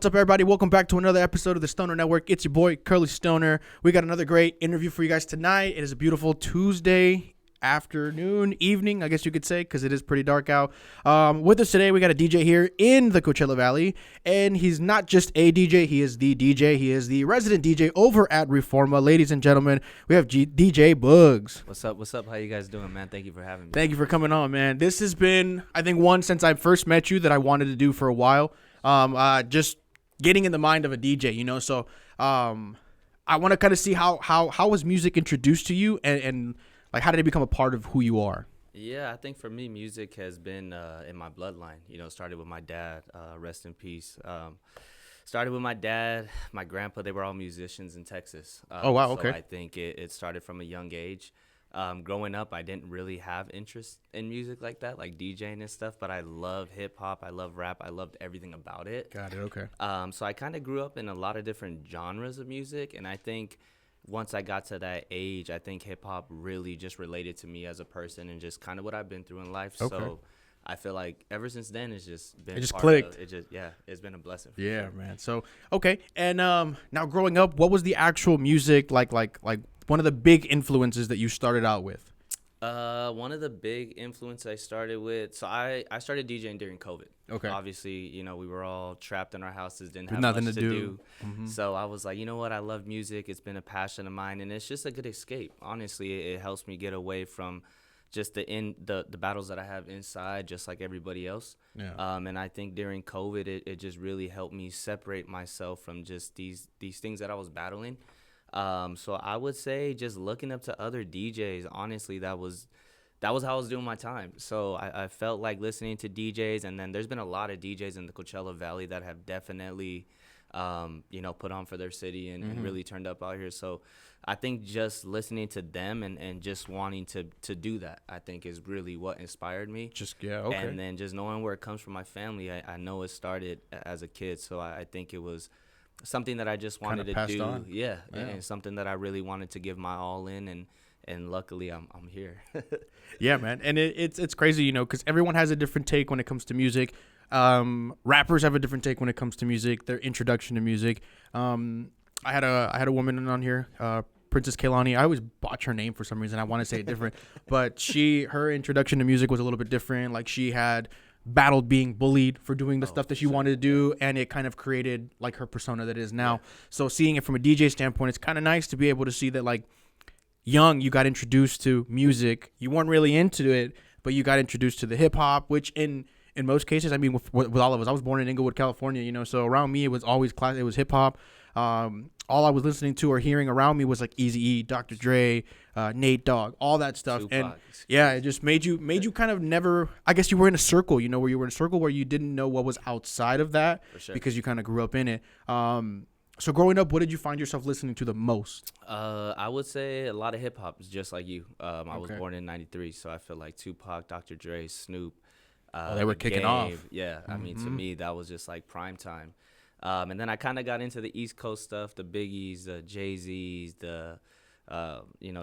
What's up, everybody? Welcome back to another episode of the Stoner Network. It's your boy, Curly Stoner. We got another great interview for you guys tonight. It is a beautiful Tuesday afternoon, evening, I guess you could say, because it is pretty dark out. With us today, we got a DJ here in the Coachella Valley, and he's not just a DJ, he is the DJ. He is the resident DJ over at Reforma. Ladies and gentlemen, we have DJ Boogs. What's up? What's up? How you guys doing, man? Thank you for having me. Thank you for coming on, man. This has been, I think, one since I first met you that I wanted to do for a while. Just getting in the mind of a DJ, you know. So I want to kind of see how was music introduced to you, and like how did it become a part of who you are? Yeah, I think for me, music has been in my bloodline. You know, started with my dad. Rest in peace. Started with my dad, my grandpa. They were all musicians in Texas. Oh wow, okay. So I think it started from a young age. Growing up, I didn't really have interest in music like that, like DJing and stuff, but I love hip hop, I love rap, I loved everything about it. Got it, okay. So I kind of grew up in a lot of different genres of music, and I think once I got to that age, I think hip hop really just related to me as a person and just kind of what I've been through in life. Okay. So I feel like ever since then, it's just been clicked. It's been a blessing. Yeah, sure. Man. So okay, and now growing up, what was the actual music like one of the big influences that you started out with? One of the big influences I started with, so I started DJing during COVID. Okay. Obviously, you know, we were all trapped in our houses, didn't have nothing much to do. Mm-hmm. So I was like, you know what, I love music. It's been a passion of mine, and it's just a good escape. Honestly, it helps me get away from just the battles that I have inside, just like everybody else. Yeah. And I think during COVID, it just really helped me separate myself from just these things that I was battling. So I would say just looking up to other DJs, honestly, that was how I was doing my time. So I felt like listening to DJs, and then there's been a lot of DJs in the Coachella Valley that have definitely, put on for their city and really turned up out here. So I think just listening to them and just wanting to do that, I think is really what inspired me. Okay. And then just knowing where it comes from my family, I know it started as a kid. So I think it was something that I just wanted to do. On. Yeah, and something that I really wanted to give my all in, and luckily I'm here. Yeah, man. And it's crazy, you know, because everyone has a different take when it comes to music. Rappers have a different take when it comes to music, their introduction to music. I had a woman on here, Princess Kaylani. I always botch her name for some reason. I want to say it different, but her introduction to music was a little bit different. Like, she had battled being bullied for doing the stuff that she wanted to do, and it kind of created like her persona that it is now. Yeah. So seeing it from a DJ standpoint, it's kind of nice to be able to see that, like, young, you got introduced to music. You weren't really into it, but you got introduced to the hip hop, which in most cases, I mean, with all of us, I was born in Inglewood, California, you know, so around me, it was always it was hip hop. All I was listening to or hearing around me was like Eazy-E, Dr. Dre, Nate Dogg, all that stuff. Tupac. And yeah, it just made you kind of never, I guess you were in a circle, you know, where you were in a circle where you didn't know what was outside of that. For sure. Because you kind of grew up in it. So growing up, what did you find yourself listening to the most? I would say a lot of hip hop, just like you. I was born in '93, so I feel like Tupac, Dr. Dre, Snoop. They were kicking off. Yeah, I mean, to me, that was just like prime time. And then I kind of got into the East Coast stuff, the Biggies, the Jay-Z's, the,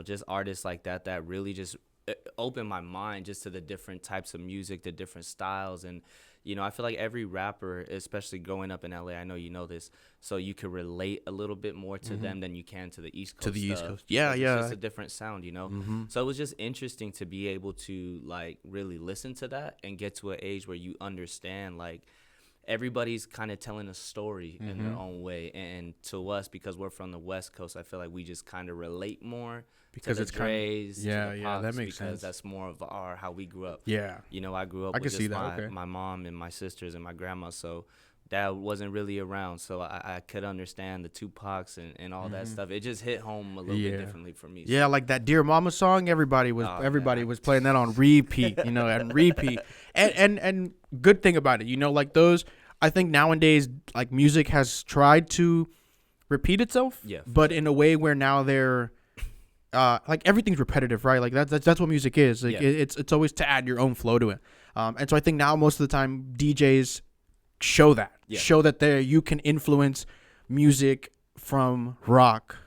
just artists like that really just opened my mind just to the different types of music, the different styles. And, you know, I feel like every rapper, especially growing up in LA, I know you know this, so you could relate a little bit more to them than you can to the East Coast. East Coast. Yeah, yeah. It's just a different sound, you know? So it was just interesting to be able to, like, really listen to that and get to an age where you understand, like, everybody's kind of telling a story in their own way. And to us, because we're from the West Coast, I feel like we just kind of relate more because to the Dre's, to the Pops, that makes sense. Because that's more of how we grew up. Yeah. You know, I grew up with just my mom and my sisters and my grandma, so dad wasn't really around, so I could understand the Tupacs and all that stuff. It just hit home a little bit differently for me. Yeah, like that Dear Mama song, everybody was playing that on repeat, you know, and repeat. And good thing about it, you know, like those, I think nowadays, like, music has tried to repeat itself, but in a way where now they're like, everything's repetitive, right? Like that's what music is. Like it's always to add your own flow to it. And so I think now most of the time DJs show that you can influence music from rock,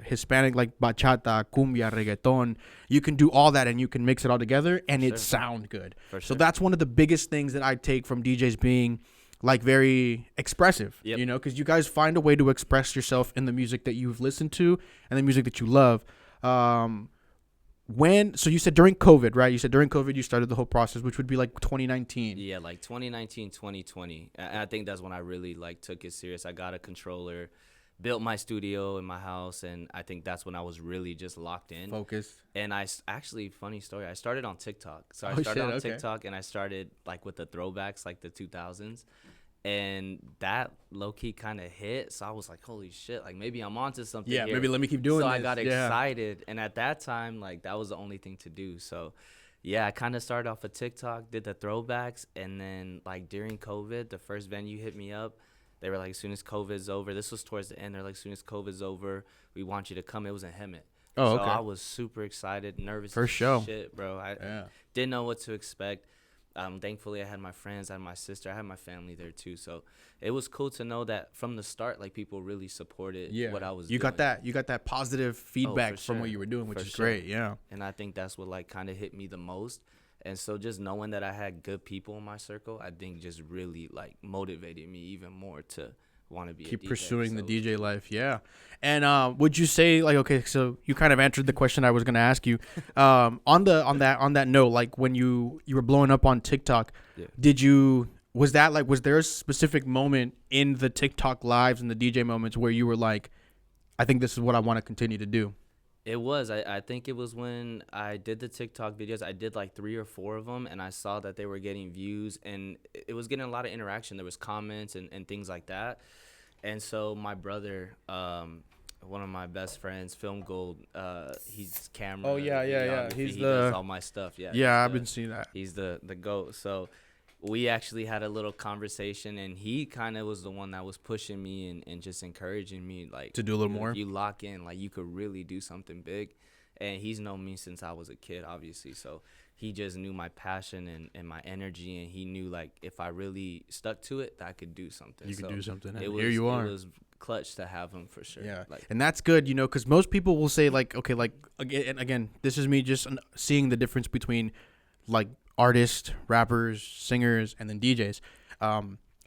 Hispanic, like bachata, cumbia, reggaeton. You can do all that and you can mix it all together and it sound good. So that's one of the biggest things that I take from DJs being like very expressive, Yep. you know, because you guys find a way to express yourself in the music that you've listened to and the music that you love. So you said during COVID, right? You said during COVID you started the whole process, which would be like 2019. Yeah, like 2019, 2020. And I think that's when I really like took it serious. I got a controller, built my studio in my house, and I think that's when I was really just locked in. Focused. And actually, funny story, I started on TikTok. So I Oh, started shit, on okay. TikTok, and I started like with the throwbacks, like the 2000s. And that low-key kind of hit. So I was like, holy shit, like maybe I'm onto something Yeah, here. maybe let me keep doing so this. I got Yeah. excited. And at that time, like that was the only thing to do. So yeah, I kind of started off of TikTok, did the throwbacks. And then like during COVID, the first venue hit me up. They were like, as soon as COVID's over, this was towards the end. They're like, as soon as COVID's over, we want you to come. It was in Hemet. Oh, So okay. I was super excited, nervous First as show. shit, bro. I Yeah. didn't know what to expect. Thankfully, I had my friends, I had my sister, I had my family there too. So it was cool to know that from the start, like people really supported what I was doing. You got that positive feedback from what sure. you were doing, which For is sure. great. Yeah. And I think that's what like kind of hit me the most. And so just knowing that I had good people in my circle, I think just really like motivated me even more to want to be Keep a DJ. pursuing the So, DJ life. Yeah. And would you say like, okay, so you kind of answered the question I was going to ask you. On that note, like when you were blowing up on TikTok, Yeah. was there a specific moment in the TikTok lives and the DJ moments where you were like, I think this is what I want to continue to do? It was. I think it was when I did the TikTok videos. I did like 3 or 4 of them, and I saw that they were getting views, and it was getting a lot of interaction. There was comments and things like that. And so my brother, one of my best friends, FilmXgold, he's camera. Oh, yeah. videography, he does all my stuff. Yeah. Yeah, I've he's been seeing that. He's the GOAT. So we actually had a little conversation, and he kind of was the one that was pushing me and just encouraging me, like, To do a little more? You lock in, like, you could really do something big. And he's known me since I was a kid, obviously. So he just knew my passion and my energy, and he knew, like, if I really stuck to it, that I could do something. You could do something. And It here you are. It was clutch to have him for sure. Yeah, Like, and that's good, you know, because most people will say like, okay, like again, this is me just seeing the difference between like artists, rappers, singers, and then DJs.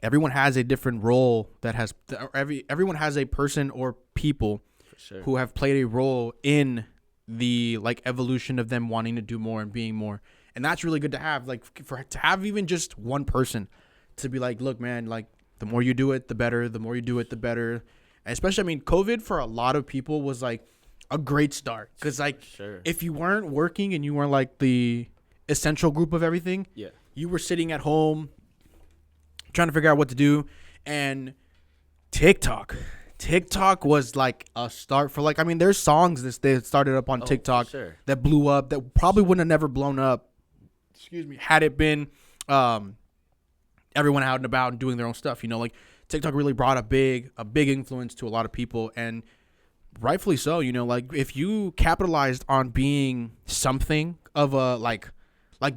Everyone has a different role that has everyone has a person or people for sure. who have played a role in the like evolution of them wanting to do more and being more, and that's really good to have. Like to have even just one person to be like, look, man, like the more you do it, the better. The more you do it, the better. And especially, I mean, COVID for a lot of people was like a great start because like Sure. if you weren't working and you weren't like the essential group of everything, Yeah. you were sitting at home trying to figure out what to do. And TikTok was like a start for like, I mean, there's songs that started up on Oh, TikTok for sure. that blew up that probably wouldn't have never blown up, had it been everyone out and about and doing their own stuff. You know, like TikTok really brought a big influence to a lot of people, and rightfully so. You know, like if you capitalized on being something of a like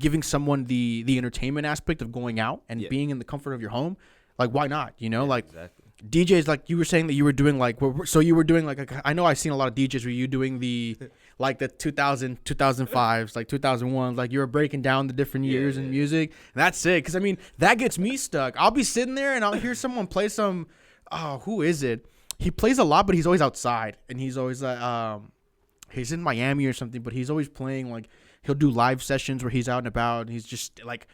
giving someone the entertainment aspect of going out and being in the comfort of your home, like why not? You know, like Exactly. DJs, like you were saying that you were doing like, so you were doing like, I know I've seen a lot of DJs where you doing the, like the 2000, 2005s, like 2001, like you were breaking down the different years in music. And that's sick. Cause I mean, that gets me stuck. I'll be sitting there and I'll hear someone play some, who is it? He plays a lot, but he's always outside and he's always like, he's in Miami or something, but he's always playing like, he'll do live sessions where he's out and about and he's just like,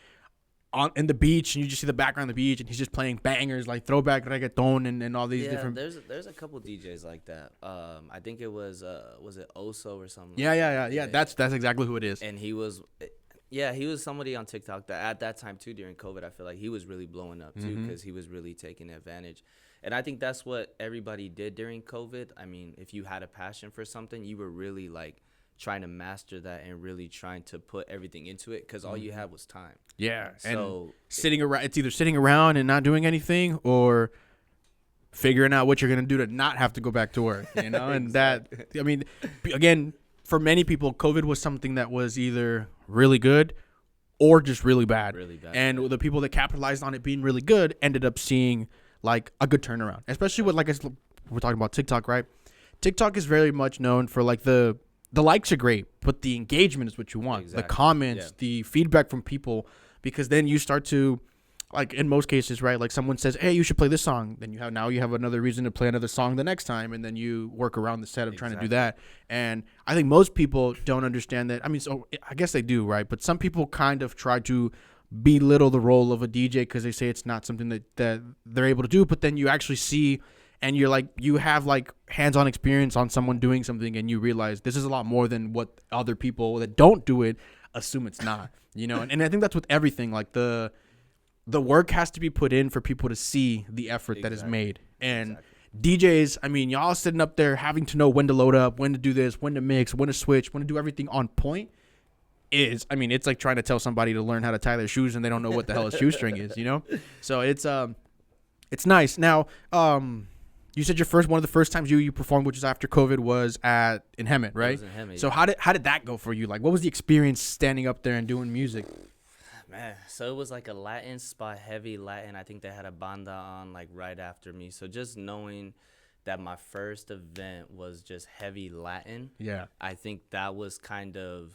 in the beach, and you just see the background of the beach, and he's just playing bangers like throwback reggaeton and all these different. There's a couple DJs like that. I think it was it Oso or something. Yeah. That's exactly who it is. And he was somebody on TikTok that at that time too during COVID, I feel like he was really blowing up too because he was really taking advantage. And I think that's what everybody did during COVID. I mean, if you had a passion for something, you were really like trying to master that and really trying to put everything into it because all you had was time. Yeah, So and sitting around, it's either sitting around and not doing anything or figuring out what you're gonna do to not have to go back to work. You know, and that, I mean, again, for many people, COVID was something that was either really good or just really bad. Really bad. And the people that capitalized on it being really good ended up seeing like a good turnaround, especially with like we're talking about TikTok, right? TikTok is very much known for like the likes are great, but the engagement is what you want. Exactly. The comments, the feedback from people, because then you start to, like in most cases, right? Like someone says, "Hey, you should play this song." Then you have another reason to play another song the next time, and then you work around the set of trying to do that. And I think most people don't understand that. I mean, so I guess they do, right? But some people kind of try to belittle the role of a DJ because they say it's not something that they're able to do. But then you actually see, and you're like, you have like hands-on experience on someone doing something, and you realize this is a lot more than what other people that don't do it assume it's not. And I think that's with everything. Like the work has to be put in for people to see the effort that is made. And DJs, I mean, y'all sitting up there having to know when to load up, when to do this, when to mix, when to switch, when to do everything on point it's like trying to tell somebody to learn how to tie their shoes and they don't know what the hell a shoestring is, So it's nice. Now, you said one of the first times you performed, which was after COVID, was in Hemet, right? It was in Hemet, so how did that go for you? Like, what was the experience standing up there and doing music? Man, so it was like a Latin spot, heavy Latin. I think they had a banda on like right after me. So just knowing that my first event was just heavy Latin, I think that was kind of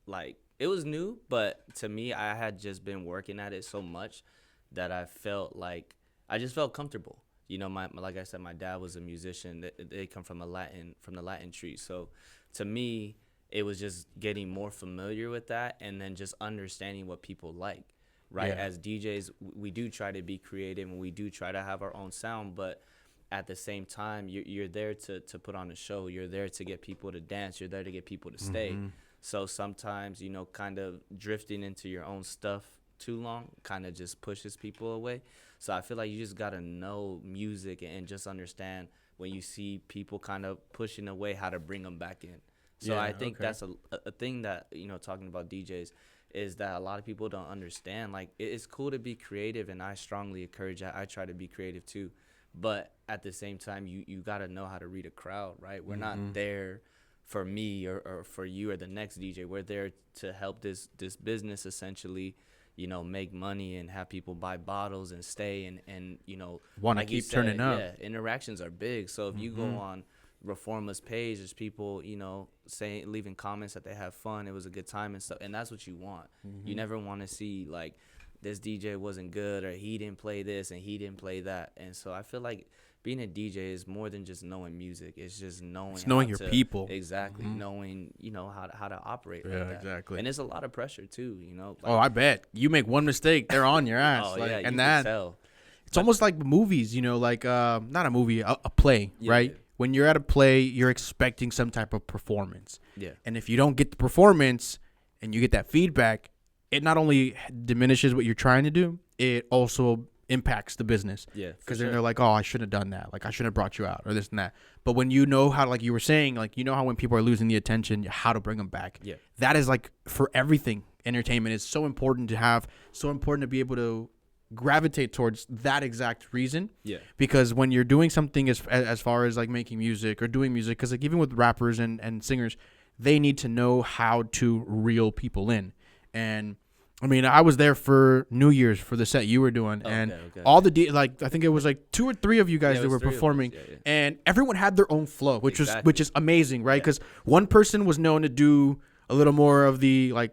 like, it was new, but to me, I had just been working at it so much that I just felt comfortable. Like I said, my dad was a musician. They come from the Latin tree. So to me, it was just getting more familiar with that and then just understanding what people like, right? Yeah. As DJs, we do try to be creative and we do try to have our own sound, but at the same time, you're there to put on a show. You're there to get people to dance. You're there to get people to stay. Mm-hmm. So sometimes, kind of drifting into your own stuff too long kind of just pushes people away. So I feel like you just got to know music and just understand when you see people kind of pushing away, how to bring them back in. So I think that's a thing that, talking about DJs, is that a lot of people don't understand. Like, it's cool to be creative, and I strongly encourage that. I try to be creative too. But at the same time, you got to know how to read a crowd, right? We're not there for me or for you or the next DJ. We're there to help this business essentially, make money and have people buy bottles and stay and want to like keep turning up. Yeah, interactions are big. So if you go on Reforma's page, there's people, leaving comments that they have fun, it was a good time and stuff, and that's what you want. You never want to see like this DJ wasn't good or he didn't play this and he didn't play that. And so I feel like being a DJ is more than just knowing music. It's just knowing your people. Exactly. Knowing, how to operate like that. Exactly. And it's a lot of pressure too, Like, I bet. You make one mistake, they're on your ass. Oh, yeah, and you can tell. It's almost like movies, like not a movie, a play, right? Yeah. When you're at a play, you're expecting some type of performance. Yeah. And if you don't get the performance and you get that feedback, it not only diminishes what you're trying to do, it also impacts the business. Yeah. Because then they're like, oh, I shouldn't have done that. Like, I shouldn't have brought you out or this and that. But when you know how, like you were saying, like, how when people are losing the attention, how to bring them back. Yeah. That is like for everything. Entertainment is so important to have, so important to be able to gravitate towards that exact reason. Yeah. Because when you're doing something as far as like making music or doing music, because like even with rappers and singers, they need to know how to reel people in. And I mean, I was there for New Year's for the set you were doing, all the I think it was like 2 or 3 of you guys that were performing, and everyone had their own flow, which is amazing, right? Because one person was known to do a little more of the like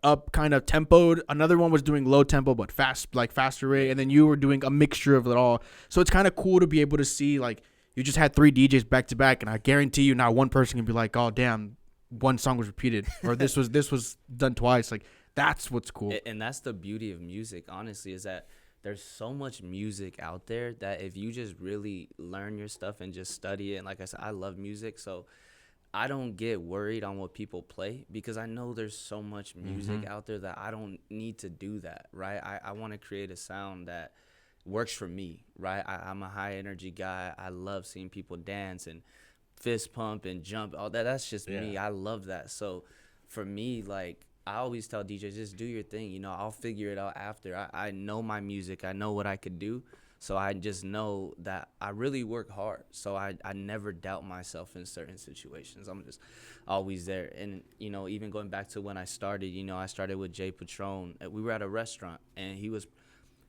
up kind of tempoed, another one was doing low tempo but faster rate, and then you were doing a mixture of it all. So it's kind of cool to be able to see like you just had 3 DJs back to back, and I guarantee you not one person can be like, oh damn, one song was repeated or this was done twice. Like, that's what's cool. And that's the beauty of music, honestly, is that there's so much music out there that if you just really learn your stuff and just study it, and like I said, I love music, so I don't get worried on what people play because I know there's so much music out there that I don't need to do that, right? I want to create a sound that works for me, right? I'm a high energy guy. I love seeing people dance and fist pump and jump. All that. That's just me. I love that. So for me, like, I always tell DJs, just do your thing. I'll figure it out after. I know my music. I know what I could do. So I just know that I really work hard. So I never doubt myself in certain situations. I'm just always there. And, even going back to when I started, I started with Jay Patron. We were at a restaurant, and he was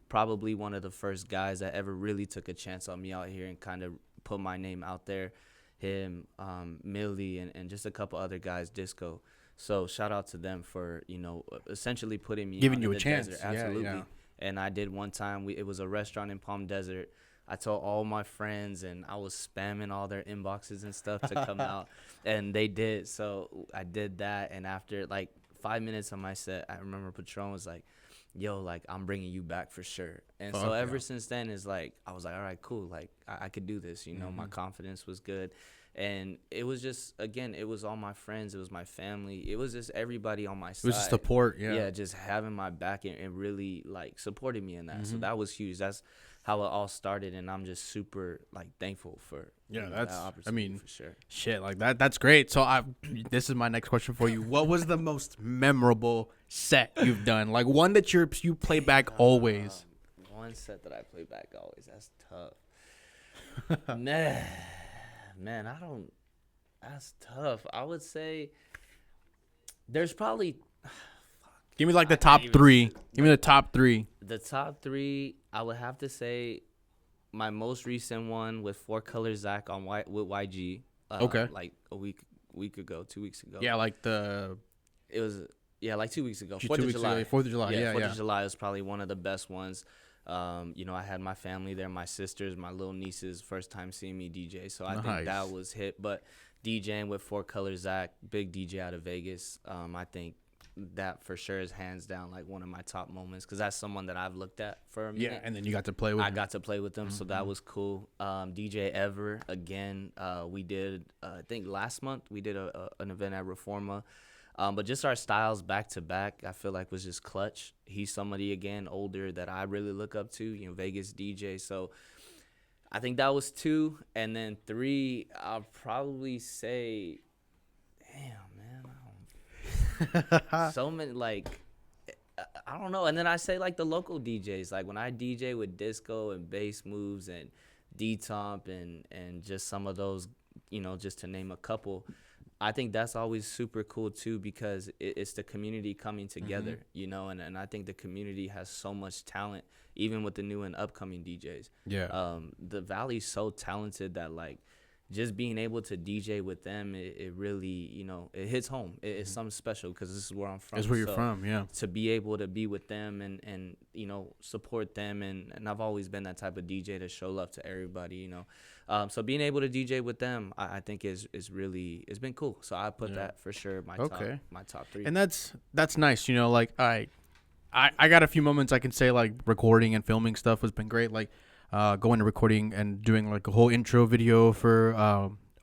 probably one of the first guys that ever really took a chance on me out here and kind of put my name out there. Him, Millie, and just a couple other guys, Disco. So shout out to them for, essentially putting me giving you a chance. Desert. Absolutely. Yeah. And I did one time. It was a restaurant in Palm Desert. I told all my friends, and I was spamming all their inboxes and stuff to come out, and they did. So I did that, and after like 5 minutes on my set, I remember Patron was like, yo, like, I'm bringing you back for sure. And so ever since then, is like, I was like, all right, cool. Like, I could do this, you know. My confidence was good. And it was just, again, it was all my friends. It was my family. It was just everybody on my side. It was just support, yeah. Yeah, just having my back and really, like, supporting me in that. So that was huge. That's how it all started, and I'm just super, like, thankful for that's, that opportunity, for sure. Shit, like, that's great. So this is my next question for you. What was the most memorable set you've done? Like, one that you play back always. One set that I play back always. That's tough. Man, I don't. That's tough. I would say there's probably. Give me like the top three. Give me the top three. The top three, I would have to say, my most recent one with Four Color Zach on with YG. Okay. Like a week ago, 2 weeks ago. Yeah, like It was like 2 weeks ago. 4th of July. 4th of July. Yeah, 4th of July was probably one of the best ones. You know, I had my family there, my sisters, my little nieces, first time seeing me DJ. So I think that was hit. But DJing with Four Color Zach, big DJ out of Vegas, I think that for sure is hands down like one of my top moments, because that's someone that I've looked at for a minute. Yeah, and then you got to play with I got to play with them, so that was cool. DJ Ever, again, we did, I think last month, we did an event at Reforma. But just our styles back to back, I feel like was just clutch. He's somebody, again, older that I really look up to, you know, Vegas DJ. So I think that was 2. And then 3, I'll probably say, damn, man. So many, like, I don't know. And then I say, like, the local DJs. Like, when I DJ with disco and bass moves and D-Tomp and just some of those, you know, just to name a couple, I think that's always super cool, too, because it's the community coming together, you know, and I think the community has so much talent, even with the new and upcoming DJs. Yeah. The Valley's so talented that, like, just being able to DJ with them, it really, you know, it hits home. It's something special because this is where I'm from. That's where you're from, yeah. To be able to be with them and you know, support them. And I've always been that type of DJ to show love to everybody, you know. So being able to DJ with them, I think is really, it's been cool. So I put that for sure my top 3. And that's nice, you know, like I got a few moments I can say, like, recording and filming stuff has been great. Like, going to recording and doing like a whole intro video for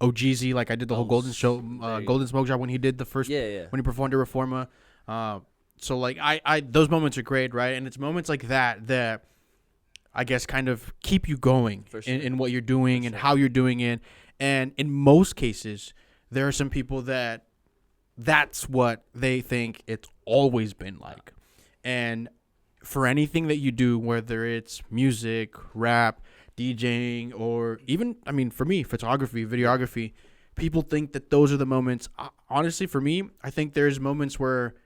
OGZ. Like, I did the whole Golden Smoke Job when he did the first when he performed at Reforma. So like I those moments are great, right? And it's moments like that I guess kind of keep you going in what you're doing and how you're doing it. And in most cases, there are some people that's what they think it's always been like. And for anything that you do, whether it's music, rap, DJing, or even, I mean, for me, photography, videography, people think that those are the moments. Honestly, for me, I think there's moments where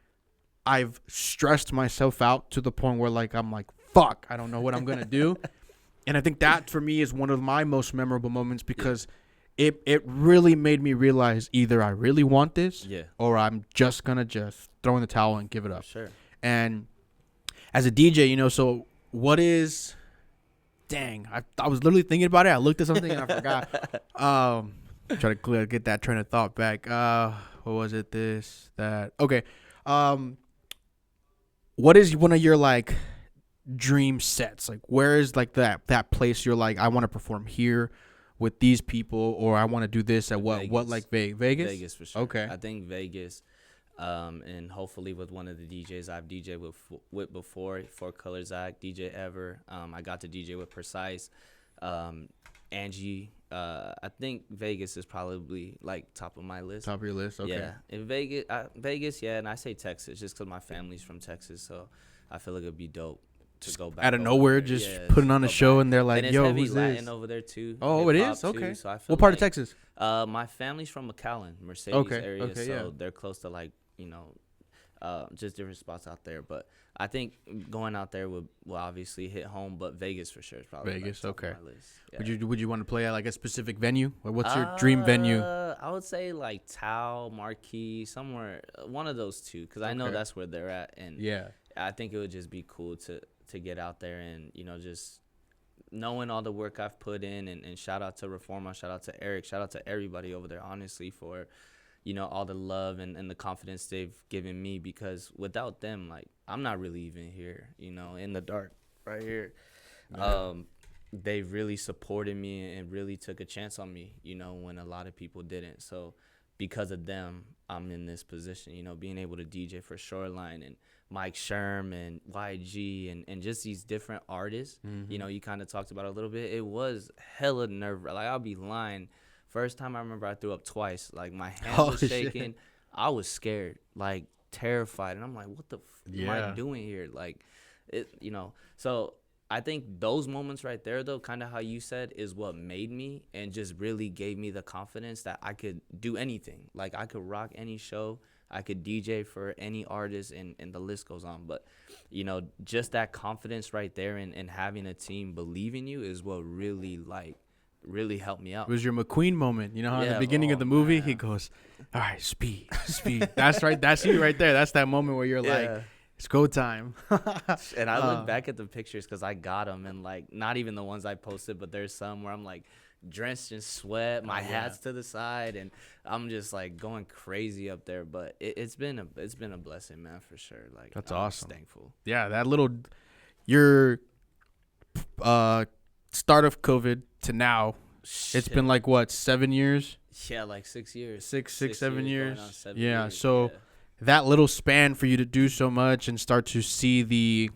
I've stressed myself out to the point where, like, I'm like, fuck, I don't know what I'm going to do. And I think that, for me, is one of my most memorable moments because it really made me realize either I really want this or I'm just going to throw in the towel and give it up. Sure. And as a DJ, you know, so what is, dang, I was literally thinking about it. I looked at something and I forgot. Try to get that train of thought back. What was it? This, that. Okay. What is one of your, like, dream sets? Like, where is, like, that place you're like, I want to perform here with these people, or I want to do this at what like Vegas? Vegas for sure. Okay. I think Vegas. And hopefully with one of the DJs I've DJed with before, Four Color Zach, DJ Ever. I got to DJ with Precise, Angie. I think Vegas is probably like top of my list. Top of your list, okay. Yeah, in Vegas, yeah, and I say Texas just because my family's from Texas, so I feel like it'd be dope to go back out of nowhere, just putting on a show, and they're like, and "Yo, who's Latin this?" over there too. Oh, it is okay. So I feel what part of Texas? My family's from McAllen, Mercedes area, okay, so they're close to, like, you know, just different spots out there. But I think going out there will obviously hit home, but Vegas for sure is probably Vegas. Like okay. On my list. Yeah. Would you want to play at, like, a specific venue, or what's your dream venue? I would say like Tao, Marquee, somewhere, one of those two, because I know that's where they're at, and I think it would just be cool to to get out there and, you know, just knowing all the work I've put in, and shout out to Reforma, shout out to Erick, shout out to everybody over there, honestly, for, you know, all the love and the confidence they've given me, because without them, like, I'm not really even here, you know, in the dark right here. Yeah. They really supported me and really took a chance on me, you know, when a lot of people didn't. So because of them, I'm in this position, you know, being able to DJ for Shoreline and Mike Sherm and YG and just these different artists. You know, you kind of talked about it a little bit. It was hella nerve. Like, I'll be lying. First time I remember I threw up twice. Like, my hands was shaking. Shit. I was scared, like, terrified. And I'm like, what the am I doing here? Like, it, you know. So I think those moments right there, though, kind of how you said, is what made me and just really gave me the confidence that I could do anything. Like, I could rock any show. I could DJ for any artist, and the list goes on. But, you know, just that confidence right there and having a team believe in you is what really, like, really helped me out. It was your McQueen moment. You know how at the beginning of the movie, he goes, all right, speed. That's right. That's you right there. That's that moment where you're like, it's go time. And I look back at the pictures because I got them, and, like, not even the ones I posted, but there's some where I'm, like, drenched in sweat, my hat's to the side, and I'm just, like, going crazy up there. But it's been a blessing, man, for sure. Like, that's I'm awesome. Thankful. Yeah, that little your start of COVID to now, it's been like what, 7 years? Yeah, like 6 years. 7 years. Yeah, so that little span for you to do so much and start to see the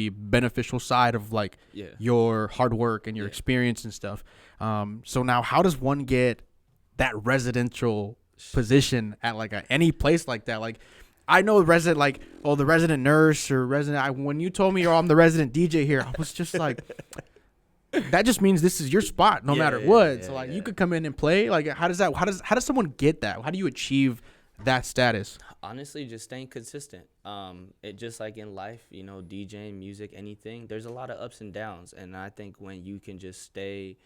beneficial side of, like, your hard work and your experience and stuff. So now, how does one get that residential position at, like, any place like that? Like, I know the resident nurse or resident. When you told me, I'm the resident DJ here, I was just like, that just means this is your spot, no matter what. So, like, you could come in and play. Like, how does someone get that? How do you achieve that status? Honestly, just staying consistent. It just like in life, you know, DJing, music, anything, there's a lot of ups and downs. And I think when you can just stay,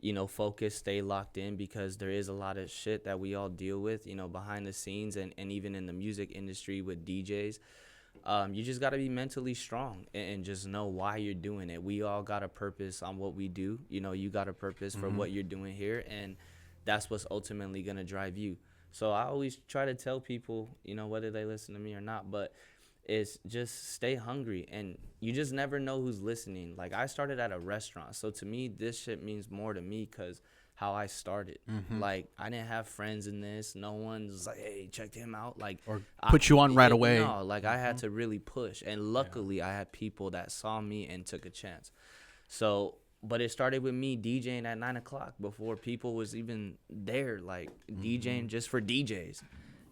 you know, focused, stay locked in, because there is a lot of shit that we all deal with, you know, behind the scenes and even in the music industry with DJs. You just got to be mentally strong and just know why you're doing it. We all got a purpose on what we do. You know, you got a purpose for what you're doing here, and that's what's ultimately going to drive you. So I always try to tell people, you know, whether they listen to me or not, but it's just stay hungry, and you just never know who's listening. Like, I started at a restaurant, so to me, this shit means more to me because how I started. Like, I didn't have friends in this. No one's like, hey, check him out. Like, or put you on right away. No, like, I had to really push, and luckily I had people that saw me and took a chance. So, but it started with me DJing at 9 o'clock before people was even there, like, DJing just for DJs.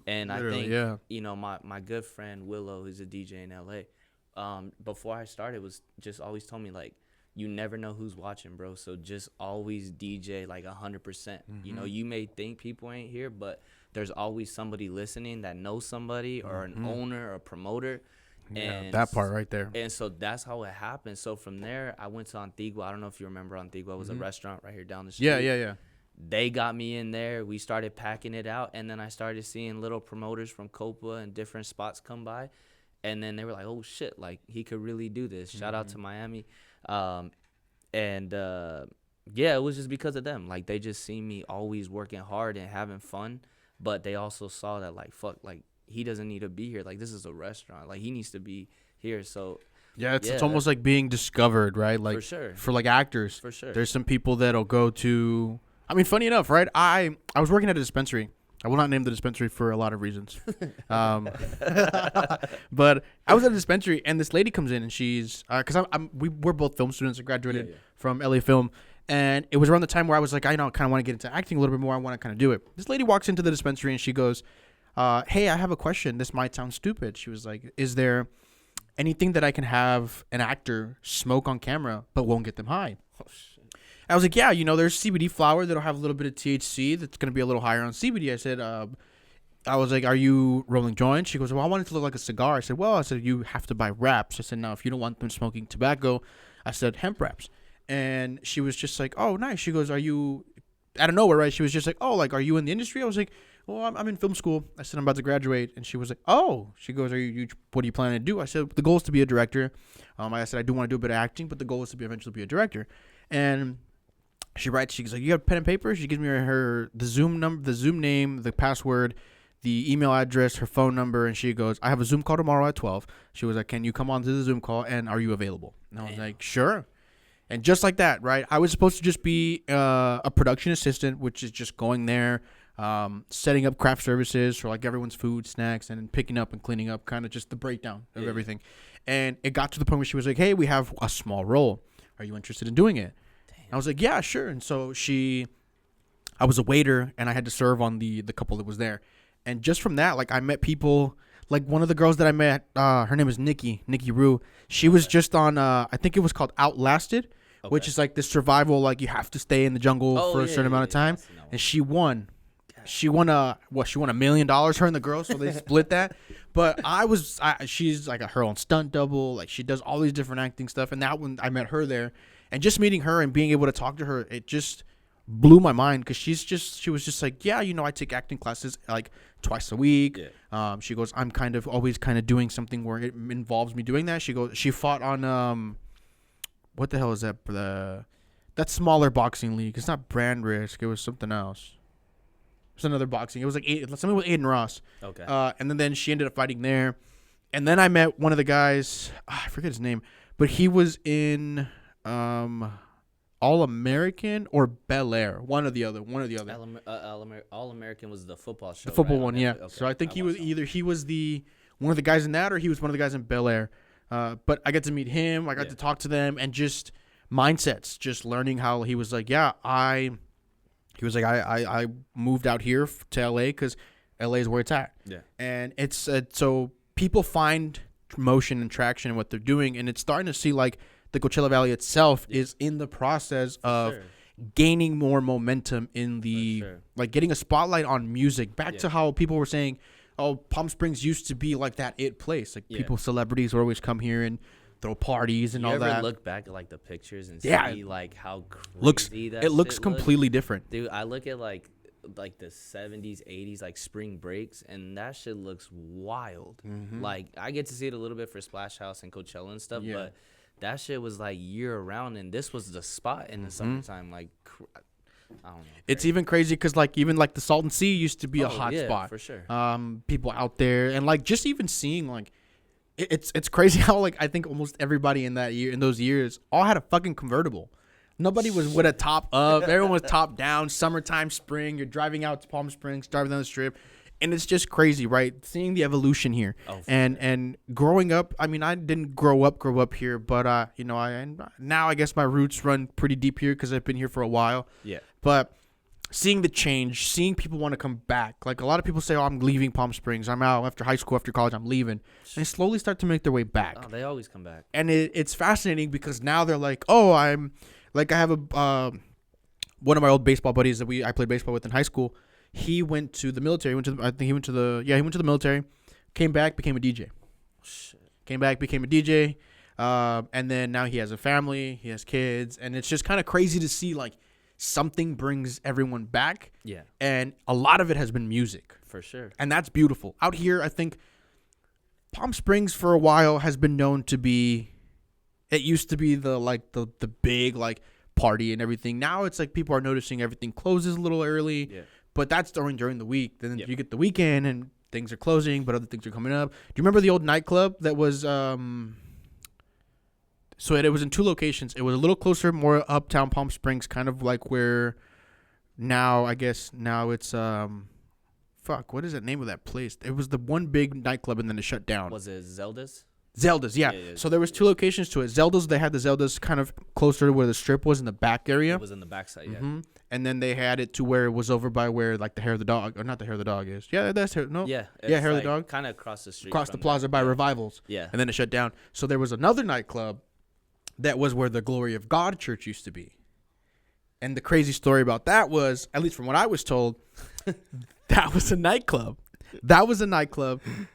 And literally, I think, you know, my good friend Willow, who's a DJ in LA, before I started, was just always told me, like, you never know who's watching, bro. So just always DJ like 100%. You know, you may think people ain't here, but there's always somebody listening that knows somebody or an owner or a promoter. And that part right there. And so that's how it happened. So from there, I went to Antigua. I don't know if you remember Antigua. It was a restaurant right here down the street. Yeah. They got me in there. We started packing it out. And then I started seeing little promoters from Copa and different spots come by. And then they were like, oh, shit, like, he could really do this. Shout out to Miami. It was just because of them. Like, they just seen me always working hard and having fun. But they also saw that, like, fuck, like, he doesn't need to be here. Like, this is a restaurant. Like, he needs to be here. So it's almost like being discovered, right? Like, for sure. For, like, actors. For sure. There's some people that'll go to, I mean, funny enough, right? I was working at a dispensary. I will not name the dispensary for a lot of reasons. But I was at a dispensary, and this lady comes in, and she's, because we're both film students. I graduated from LA Film. And it was around the time where I was like, I kind of want to get into acting a little bit more. I want to kind of do it. This lady walks into the dispensary, and she goes, hey, I have a question. This might sound stupid. She was like, is there anything that I can have an actor smoke on camera but won't get them high? Oh, shit. I was like, yeah, you know, there's CBD flower that'll have a little bit of THC that's going to be a little higher on CBD. I said, I was like, are you rolling joints? She goes, well, I want it to look like a cigar. I said, you have to buy wraps. I said, no, if you don't want them smoking tobacco, I said, hemp wraps. And she was just like, oh, nice. She goes, are you out of nowhere, right? She was just like, oh, like, are you in the industry? I was like, well, I'm in film school. I said, I'm about to graduate. And she was like, oh. She goes, what are you planning to do? I said, the goal is to be a director. I said, I do want to do a bit of acting, but the goal is to eventually be a director. And she writes, she's like, you have pen and paper? She gives me the Zoom number, the Zoom name, the password, the email address, her phone number, and she goes, I have a Zoom call tomorrow at 12. She was like, can you come on to the Zoom call, and are you available? And I was like, sure. And just like that, right? I was supposed to just be a production assistant, which is just going there, setting up craft services for like everyone's food, snacks, and picking up and cleaning up, kind of just the breakdown of everything. And it got to the point where she was like, hey, we have a small role. Are you interested in doing it? I was like, yeah, sure. And so I was a waiter, and I had to serve on the couple that was there. And just from that, like, I met people, like one of the girls that I met, her name is Nikki Rue. She was just on, I think it was called Outlasted, which is like this survival, like you have to stay in the jungle for a certain amount of time. And she won. She won $1 million, her and the girl, so they split that. But she's like her own stunt double, like she does all these different acting stuff. And that one, I met her there, and just meeting her and being able to talk to her, it just blew my mind, because she was just like, yeah, I take acting classes like twice a week. She goes, I'm always doing something where it involves me doing that. She goes, she fought on what the hell is that, that smaller boxing league? It's not Brand Risk, it was something else. It's another boxing. It was like something with Aiden Ross. Okay. And then she ended up fighting there. And then I met one of the guys, I forget his name, but he was in All American or Bel Air, one or the other. All American was the football show. The football one, yeah. Okay. So I think he was one of the guys in that, or he was one of the guys in Bel Air. But I got to meet him. I got to talk to them, and just mindsets, just learning how he was like, I moved out here to LA because LA is where it's at. Yeah. And it's so people find motion and traction in what they're doing, and it's starting to see like the Coachella Valley itself is in the process of gaining more momentum in the like getting a spotlight on music. Back to how people were saying, oh, Palm Springs used to be like that place. Like celebrities would always come here and throw parties and all that. You ever look back at like the pictures and see like how crazy it looks completely different. Dude, I look at like the 70s, 80s like spring breaks, and that shit looks wild. Mm-hmm. Like I get to see it a little bit for Splash House and Coachella and stuff, but that shit was like year round, and this was the spot in the summertime. Like I don't know. It's even crazy because like even like the Salton Sea used to be a hot spot for sure. People out there, and like just even seeing like it's crazy how like I think almost everybody in those years all had a fucking convertible. Nobody was with a top up. Everyone was top down. Summertime, spring. You're driving out to Palm Springs, driving down the strip. And it's just crazy, right? Seeing the evolution here, and growing up. I mean, I didn't grow up here, but I now I guess my roots run pretty deep here because I've been here for a while. Yeah. But seeing the change, seeing people want to come back. Like a lot of people say, "Oh, I'm leaving Palm Springs. I'm out after high school, after college. I'm leaving." And they slowly start to make their way back. Oh, they always come back. And it's fascinating because now they're like, "Oh, I have a one of my old baseball buddies that I played baseball with in high school." He went to the military. He went to the military. Came back, became a DJ. And then now he has a family. He has kids, and it's just kind of crazy to see like something brings everyone back. Yeah. And a lot of it has been music, for sure. And that's beautiful. Out here, I think Palm Springs for a while has been known to be. It used to be the big like party and everything. Now it's like people are noticing everything closes a little early. Yeah. But that's during the week. Then you get the weekend and things are closing, but other things are coming up. Do you remember the old nightclub that was so it was in two locations. It was a little closer, more uptown Palm Springs, kind of like where now it's what is the name of that place? It was the one big nightclub and then it shut down. Was it Zelda's? Zelda's, yeah. So there was two locations to it. Zelda's, they had the Zelda's kind of closer to where the strip was in the back area. It was in the backside, yeah. Mm-hmm. And then they had it to where it was over by where like the Hair of the Dog, or not the Hair of the Dog is. Yeah, that's Hair. No. Yeah. Hair of the Dog. Kind of across the street. Across the plaza by Revivals. Yeah. And then it shut down. So there was another nightclub that was where the Glory of God Church used to be. And the crazy story about that was, at least from what I was told, that was a nightclub.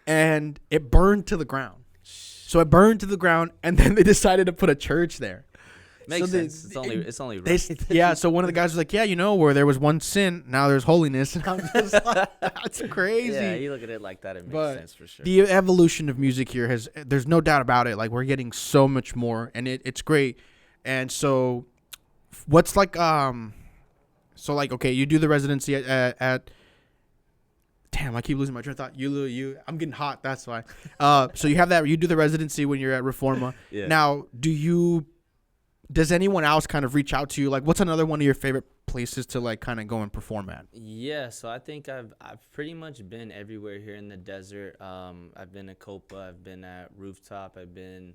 And it burned to the ground. So it burned to the ground, and then they decided to put a church there. Makes So sense. It's only they, right. yeah. So one of the guys was like, yeah, where there was one sin, now there's holiness, and I'm just like, that's crazy. Yeah, you look at it like that, it makes sense for sure. The evolution of music here there's no doubt about it. Like we're getting so much more, and it's great. And so, what's like so like okay, you do the residency at damn, I keep losing my train of thought. I'm getting hot. That's why. So you have that. You do the residency when you're at Reforma. Yeah. Now, does anyone else kind of reach out to you? Like, what's another one of your favorite places to like kind of go and perform at? Yeah, so I think I've pretty much been everywhere here in the desert. I've been at Copa, I've been at Rooftop, I've been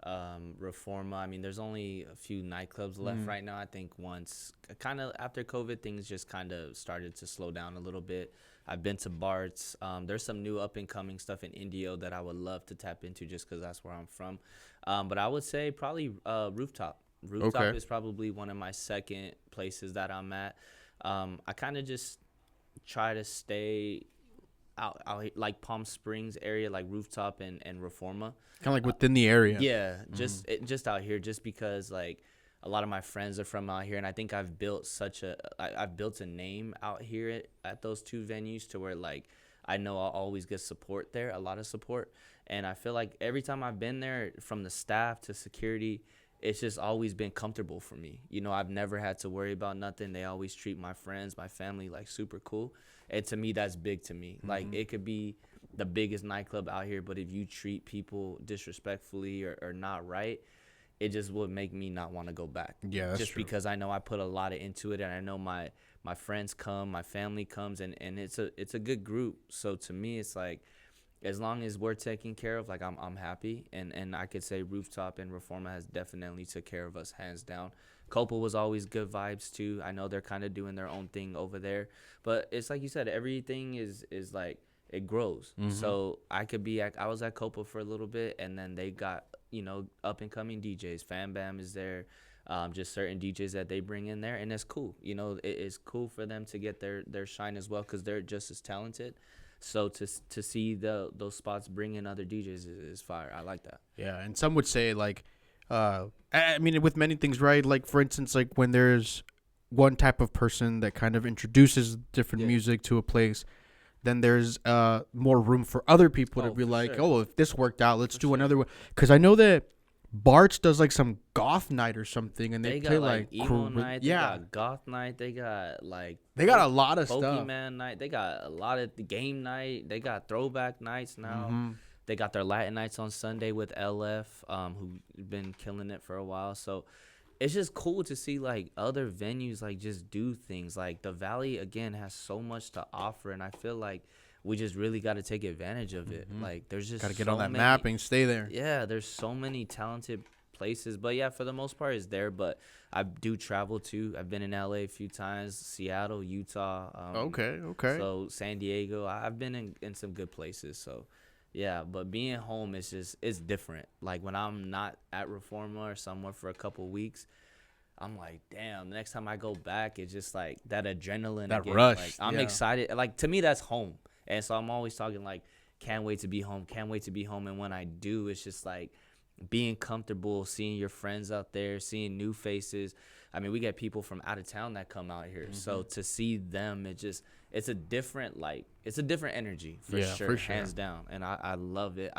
Reforma. I mean, there's only a few nightclubs left right now. I think once kind of after COVID, things just kind of started to slow down a little bit. I've been to Bart's. There's some new up and coming stuff in Indio that I would love to tap into just because that's where I'm from. But I would say probably Rooftop. Rooftop is probably one of my second places that I'm at. I kind of just try to stay out like Palm Springs area, like Rooftop and Reforma. Kind of like within the area. Yeah, just out here, just because like a lot of my friends are from out here, and I think I've built a name out here at those two venues to where like I know I'll always get support there, a lot of support, and I feel like every time I've been there, from the staff to security, it's just always been comfortable for me. I've never had to worry about nothing. They always treat my friends, my family like super cool. And to me, that's big to me. Like it could be the biggest nightclub out here, but if you treat people disrespectfully or not right, it just would make me not want to go back. Yeah, that's just true. because I know I put a lot into it, and I know my friends come, my family comes, and it's a good group. So to me, it's like, as long as we're taken care of, like I'm happy, and I could say Rooftop and Reforma has definitely took care of us hands down. Copa was always good vibes too. I know they're kind of doing their own thing over there, but it's like you said, everything is like it grows. So I was at Copa for a little bit, and then they got up and coming DJs. Fam Bam is there. Just certain DJs that they bring in there, and it's cool. It's cool for them to get their shine as well, because they're just as talented. So to see those spots bring in other DJs is fire. I like that. Yeah, and some would say like, I mean, with many things, right? Like for instance, like when there's one type of person that kind of introduces different music to a place, then there's more room for other people to be like, sure. Oh, if this worked out, let's do another one. Because I know that Bart's does like some goth night or something, and they play like emo night, they got goth night, they got like a lot of stuff. Pokemon night, they got a lot of the game night, they got throwback nights now. They got their Latin nights on Sunday with LF, who've been killing it for a while. So it's just cool to see like other venues like just do things. Like the Valley again has so much to offer, and I feel like we just really got to take advantage of it. Like there's just got to get on that map and stay there. Yeah, there's so many talented places, but yeah, for the most part it's there. But I do travel too. I've been in LA a few times, Seattle, Utah. Okay. So San Diego, I've been in some good places. So yeah, but being home is it's different. Like when I'm not at Reforma or somewhere for a couple weeks, I'm like, damn, the next time I go back, it's just like that adrenaline, that again. rush. Like I'm excited. Like to me, that's home. And so I'm always talking like, can't wait to be home. And when I do, it's just like being comfortable, seeing your friends out there, seeing new faces. I mean, we get people from out of town that come out here. So to see them, it's a different energy for sure, hands down. And I love it.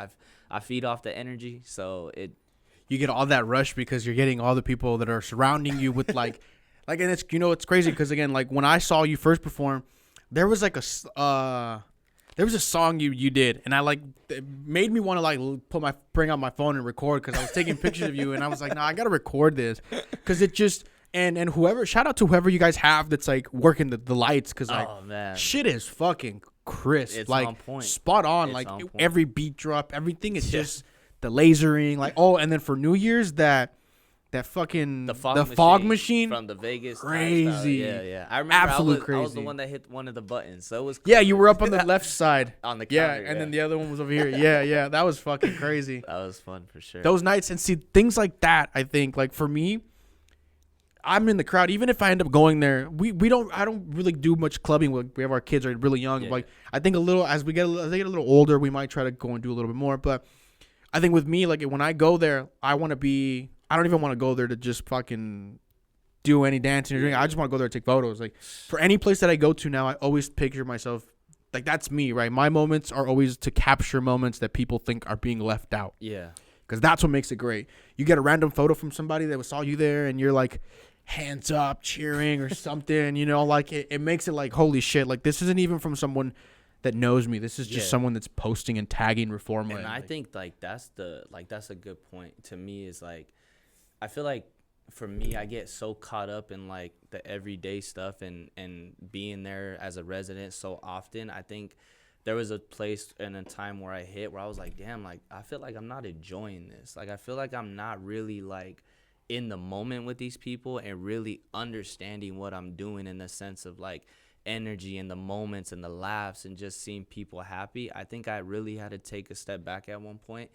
I feed off the energy. So you get all that rush because you're getting all the people that are surrounding you with like, and it's, it's crazy. Cause again, like when I saw you first perform, there was like there was a song you did, and it made me want to like bring out my phone and record, because I was taking pictures of you, and I was like, nah, I gotta record this, because it just and whoever, shout out to whoever you guys have that's like working the lights, because like shit is fucking crisp, it's like on point. Spot on, It's like on point. Every beat drop, everything is just the lasering, like and then for New Year's that fucking the fog machine from the Vegas crazy. Yeah. I remember Absolute I was the crazy. one that hit one of the buttons. So it was Yeah, you were up on the left side. on the Yeah, counter, and then the other one was over here. Yeah, that was fucking crazy. that was fun for sure. Those nights, and see things like that, I think like for me, I'm in the crowd. Even if I end up going there, I don't really do much clubbing. We have our kids are really young. Yeah. Like I think as they get a little older, we might try to go and do a little bit more. But I think with me, like when I go there, I want to be I don't even want to go there to just fucking do any dancing or drinking. I just want to go there to take photos. Like for any place that I go to now, I always picture myself like that's me, right? My moments are always to capture moments that people think are being left out. Yeah. Because that's what makes it great. You get a random photo from somebody that saw you there and you're like hands up, cheering or something, you know, like it makes it like, holy shit. Like this isn't even from someone that knows me. This is just someone that's posting and tagging Reforma. And I think like that's a good point to me is like, I feel like for me, I get so caught up in like the everyday stuff and being there as a resident so often. I think there was a place and a time where I was like, damn, like I feel like I'm not enjoying this. Like I feel like I'm not really like in the moment with these people and really understanding what I'm doing in the sense of like energy and the moments and the laughs and just seeing people happy. I think I really had to take a step back at one point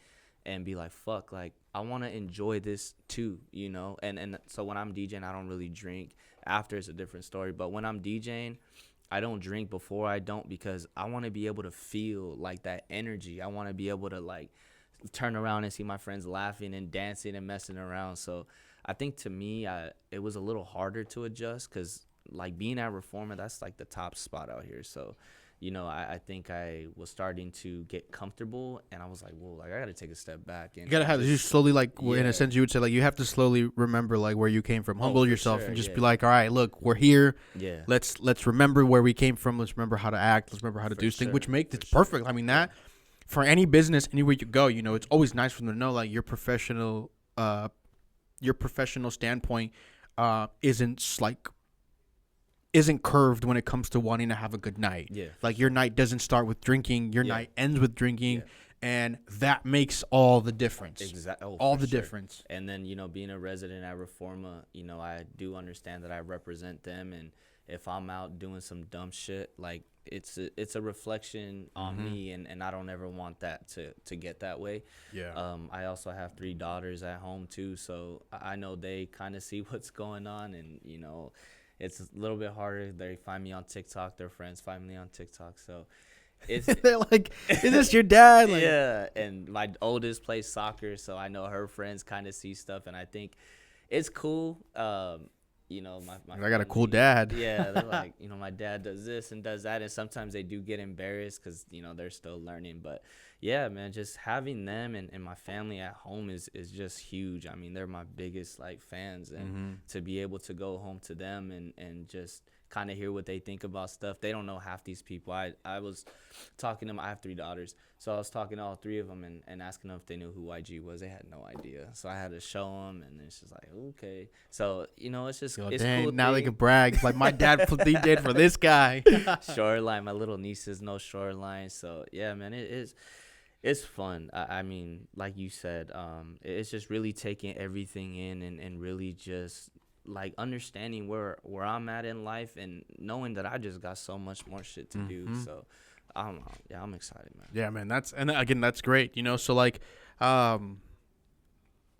and be like, fuck, like I want to enjoy this too, you know? And so when I'm DJing, I don't really drink. After it's a different story. But when I'm DJing, I don't drink before I don't, because I want to be able to feel like that energy. I want to be able to like turn around and see my friends laughing and dancing and messing around. So I think to me, it was a little harder to adjust because like being at Reforma, that's like the top spot out here. So, you know, I think I was starting to get comfortable and I was like, whoa, like I got to take a step back. And you got to have, you slowly like, in a sense, you would say like, you have to slowly remember like where you came from, humble yourself and just be like, all right, look, we're here. Yeah. Let's remember where we came from. Let's remember how to act. Let's remember how to do things, which makes it perfect. I mean, that for any business, anywhere you go, you know, it's always nice for them to know like your professional standpoint isn't curved when it comes to wanting to have a good night. Yeah. Like your night doesn't start with drinking, your night ends with drinking, and that makes all the difference. Exactly. All the difference. And then, you know, being a resident at Reforma, you know, I do understand that I represent them, and if I'm out doing some dumb shit, like it's a reflection on me, and I don't ever want that to get that way. Yeah. I also have 3 daughters at home too, so I know they kind of see what's going on, and you know, it's a little bit harder. They find me on TikTok. Their friends find me on TikTok. So it's they're like, "Is this your dad?" Like, yeah. And my oldest plays soccer, so I know her friends kind of see stuff, and I think it's cool. You know, my I got a cool dad. Yeah, they're like, you know, my dad does this and does that, and sometimes they do get embarrassed because you know they're still learning. But yeah, man, just having them and my family at home is just huge. I mean, they're my biggest like fans, and to be able to go home to them and just kind of hear what they think about stuff. They don't know half these people. I was talking to them. I have 3 daughters, so I was talking to all 3 of them and asking them if they knew who YG was. They had no idea, so I had to show them, and it's just like, okay. So you know, it's just it's dang, cool. Now they can brag like my dad DJ'd for this guy. Shoreline, my little nieces know Shoreline, so yeah, man, it is. It's fun. I mean, like you said, it's just really taking everything in and really just like understanding where I'm at in life and knowing that I just got so much more shit to do. So I don't know. Yeah, I'm excited, man. Yeah, man. That's great. You know, so like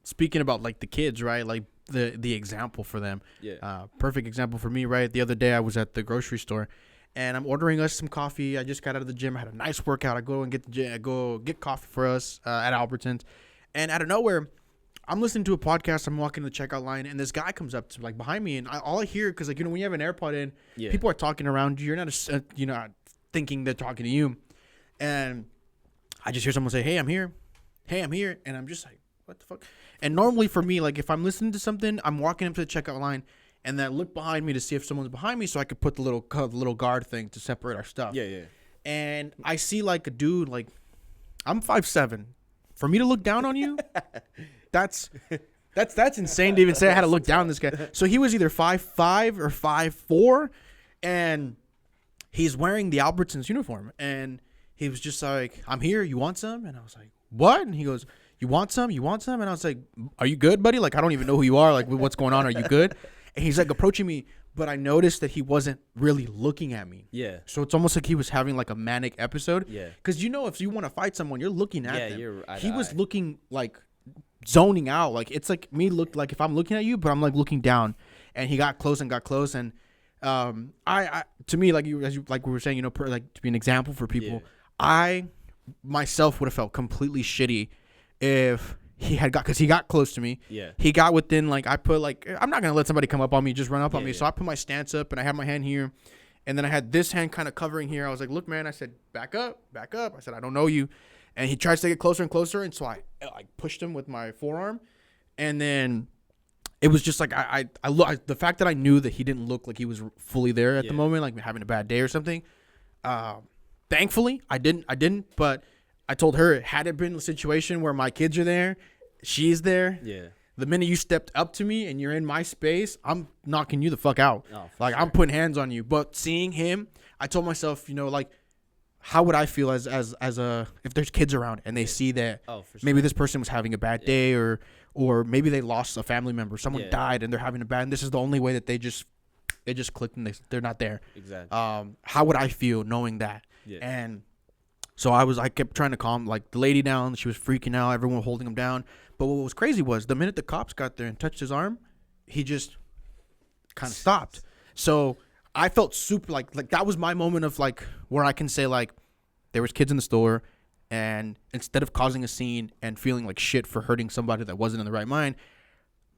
speaking about like the kids, right? Like the example for them. Yeah. Perfect example for me, right? The other day I was at the grocery store and I'm ordering us some coffee. I just got out of the gym. I had a nice workout. I go and get coffee for us at Albertsons. And out of nowhere, I'm listening to a podcast. I'm walking to the checkout line, and this guy comes up to like behind me, and all I hear, because like you know when you have an AirPod in, people are talking around you. You're not thinking they're talking to you, and I just hear someone say, "Hey, I'm here. Hey, I'm here," and I'm just like, "What the fuck?" And normally for me, like if I'm listening to something, I'm walking up to the checkout line. And then I look behind me to see if someone's behind me so I could put the little guard thing to separate our stuff. Yeah. And I see like a dude, like I'm 5'7". For me to look down on you, that's insane to even say I had to look down on this guy. So he was either 5'5" or 5'4", and he's wearing the Albertsons uniform. And he was just like, "I'm here. You want some?" And I was like, "What?" And he goes, "You want some? You want some?" And I was like, "Are you good, buddy? Like I don't even know who you are. Like what's going on? Are you good?" And he's like approaching me, but I noticed that he wasn't really looking at me. Yeah. So it's almost like he was having like a manic episode. Yeah. Because you know, if you want to fight someone, you're looking at them. He was looking like zoning out. Like it's like me look like if I'm looking at you, but I'm like looking down. And he got close. And I to me, like like we were saying, you know, like to be an example for people, I myself would have felt completely shitty if he had got, because he got close to me. Yeah. He got within, like, I put, like, I'm not going to let somebody come up on me, just run up on me. Yeah. So I put my stance up, and I had my hand here. And then I had this hand kind of covering here. I was like, look, man, I said, back up. I said, I don't know you. And he tries to get closer and closer. And so I pushed him with my forearm. And then it was just like, the fact that I knew that he didn't look like he was fully there at the moment, like having a bad day or something. Thankfully, I didn't. But I told her, had it been a situation where my kids are there, she's there. Yeah. The minute you stepped up to me and you're in my space, I'm knocking you the fuck out. Oh, like, sure. I'm putting hands on you. But seeing him, I told myself, you know, like, how would I feel as a if there's kids around and they see that maybe this person was having a bad day, or maybe they lost a family member, someone died and they're having a bad, and this is the only way that they just clicked and they're not there. Exactly. How would I feel knowing that? Yeah. And so I kept trying to calm, like, the lady down. She was freaking out. Everyone was holding him down. But what was crazy was the minute the cops got there and touched his arm, he just kind of stopped. So I felt super like that was my moment of, like, where I can say, like, there was kids in the store, and instead of causing a scene and feeling like shit for hurting somebody that wasn't in the right mind,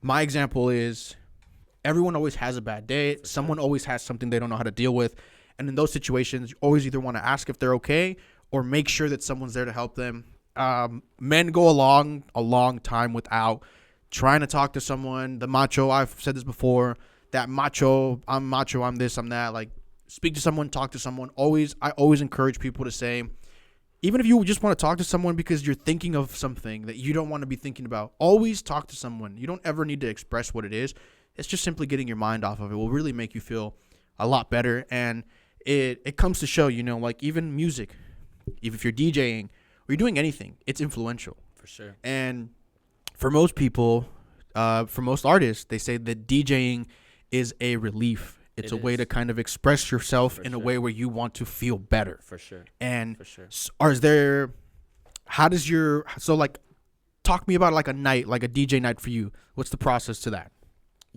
my example is everyone always has a bad day. Someone always has something they don't know how to deal with. And in those situations, you always either want to ask if they're okay or make sure that someone's there to help them. Men go a long time without trying to talk to someone. The macho, I've said this before, that macho, I'm this, I'm that. Like, speak to someone, talk to someone. I always encourage people to say, even if you just want to talk to someone because you're thinking of something that you don't want to be thinking about, always talk to someone. You don't ever need to express what it is. It's just simply getting your mind off of it will really make you feel a lot better. And it comes to show, you know, like, even music, even if you're DJing or you're doing anything, it's influential. For sure. And for most people, for most artists, they say that DJing is a relief. It's a way to kind of express yourself in a way where you want to feel better. For sure. And for sure. Like, talk me about, like, a night, like a DJ night for you. What's the process to that?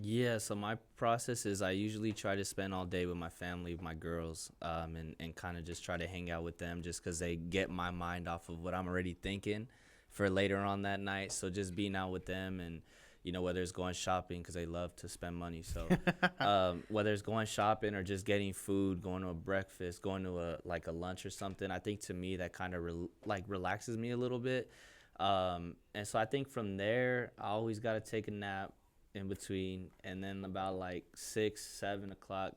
Yeah, so my process is I usually try to spend all day with my family, my girls, and kind of just try to hang out with them just because they get my mind off of what I'm already thinking for later on that night. So just being out with them, and, you know, whether it's going shopping, because they love to spend money. So whether it's going shopping or just getting food, going to a breakfast, going to a lunch or something, I think to me that kind of relaxes me a little bit. And so I think from there, I always got to take a nap in between, and then about like 7 o'clock,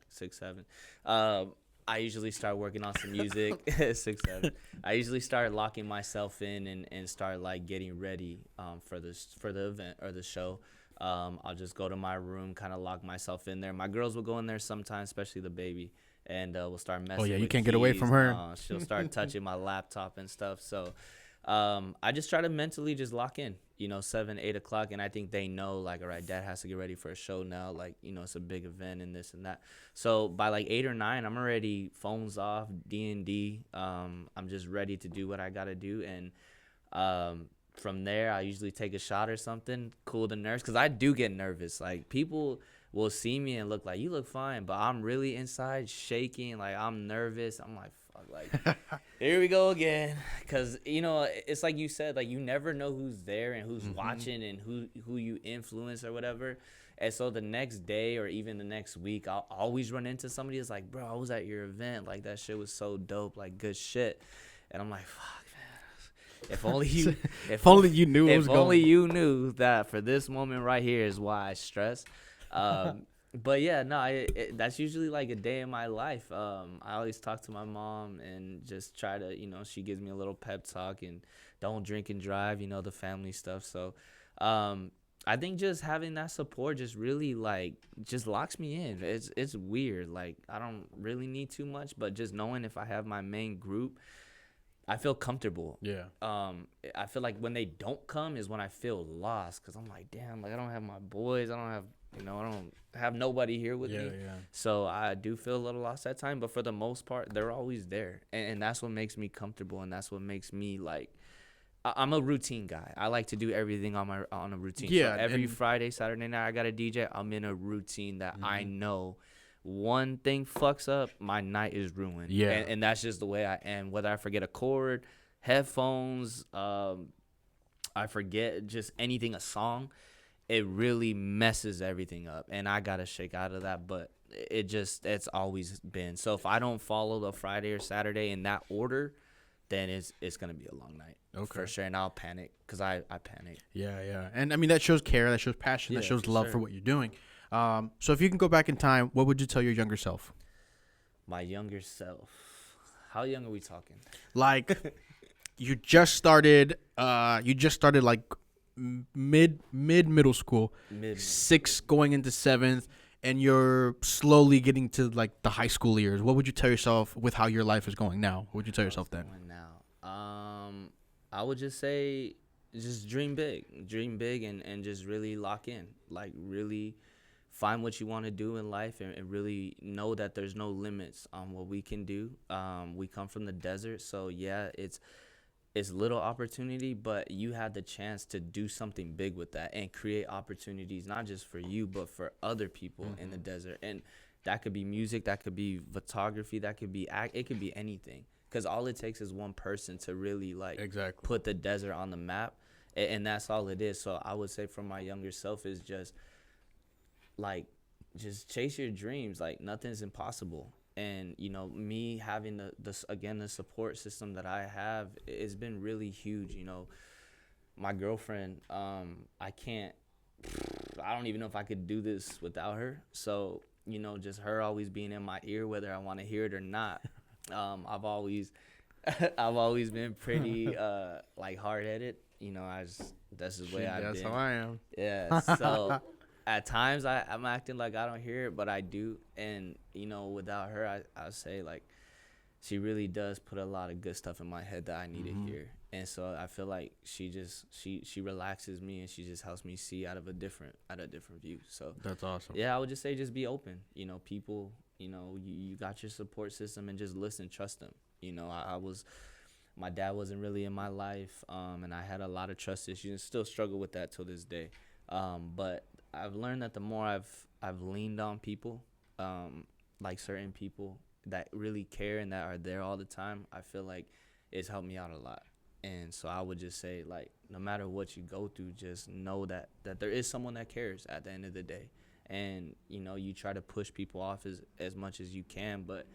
I usually start working on some music. 6, 7. I usually start locking myself in and start, like, getting ready for the event or the show. I'll just go to my room, kind of lock myself in there. My girls will go in there sometimes, especially the baby, and we'll start messing. Oh yeah, you with can't get away keys. from her. She'll start touching my laptop and stuff. So I just try to mentally just lock in, you know, 7, 8 o'clock. And I think they know, like, all right, dad has to get ready for a show now. Like, you know, it's a big event and this and that. So by like 8 or 9, I'm already phones off, D&D. I'm just ready to do what I got to do. And from there, I usually take a shot or something, cool the nerves. Because I do get nervous. Like, people will see me and look like, you look fine. But I'm really inside shaking. Like, I'm nervous. I'm like, like, here we go again. Because, you know, it's like you said, like, you never know who's there and who's watching and who you influence or whatever. And so the next day or even the next week, I'll always run into somebody that's like, bro, I was at your event. Like, that shit was so dope. Like, good shit. And I'm like, fuck, man. If only you if only you knew it was going. If only you knew that for this moment right here is why I stress. But yeah, no, that's usually like a day in my life. I always talk to my mom and just try to, you know, she gives me a little pep talk and don't drink and drive, you know, the family stuff. So I think just having that support just really, like, just locks me in. It's weird. Like, I don't really need too much, but just knowing if I have my main group, I feel comfortable. Yeah. I feel like when they don't come is when I feel lost, because I'm like, damn, like, I don't have my boys. I don't have nobody here with me. Yeah. So I do feel a little lost that time, but for the most part, they're always there. And that's what makes me comfortable, and that's what makes me, like, I'm a routine guy. I like to do everything on a routine. Yeah. So every Friday, Saturday night, I got a DJ. I'm in a routine that I know one thing fucks up, my night is ruined. Yeah. And that's just the way I am. Whether I forget a cord, headphones, I forget just anything, a song, it really messes everything up, and I gotta shake out of that. But it's always been. So if I don't follow the Friday or Saturday in that order, then it's gonna be a long night. Okay. For sure, and I'll panic because I panic. Yeah. And I mean, that shows care, that shows passion, that Yeah, shows for love sure. for what you're doing. So if you can go back in time, what would you tell your younger self? My younger self. How young are we talking? Like, you just started like middle school, sixth going into seventh, and you're slowly getting to like the high school years. What would you tell yourself with how your life is going now? What would you tell yourself then? Now, I would just say, just dream big, and just really lock in, like really find what you want to do in life, and really know that there's no limits on what we can do. We come from the desert, so yeah, it's little opportunity, but you had the chance to do something big with that and create opportunities, not just for you, but for other people in the desert. And that could be music, that could be photography, that could be it could be anything. Because all it takes is one person to really put the desert on the map, and that's all it is. So I would say for my younger self is just chase your dreams. Like, nothing's impossible. And me having the support system that I have, it's been really huge. My girlfriend, I don't even know if I could do this without her. So just her always being in my ear, whether I want to hear it or not. I've always been pretty hard-headed. That's the way I've been. That's how I am. Yeah. So at times I'm acting like I don't hear it, but I do. And without her, I say she really does put a lot of good stuff in my head that I need to hear. And so I feel like she relaxes me, and she just helps me see out a different view. So That's awesome. yeah, I would just say just be open. People, you got your support system, and just listen, trust them. My dad wasn't really in my life, and I had a lot of trust issues and still struggle with that till this day. But I've learned that the more I've leaned on people, like certain people that really care and that are there all the time, I feel like it's helped me out a lot. And so I would just say, no matter what you go through, just know that there is someone that cares at the end of the day. And, you try to push people off as much as you can, but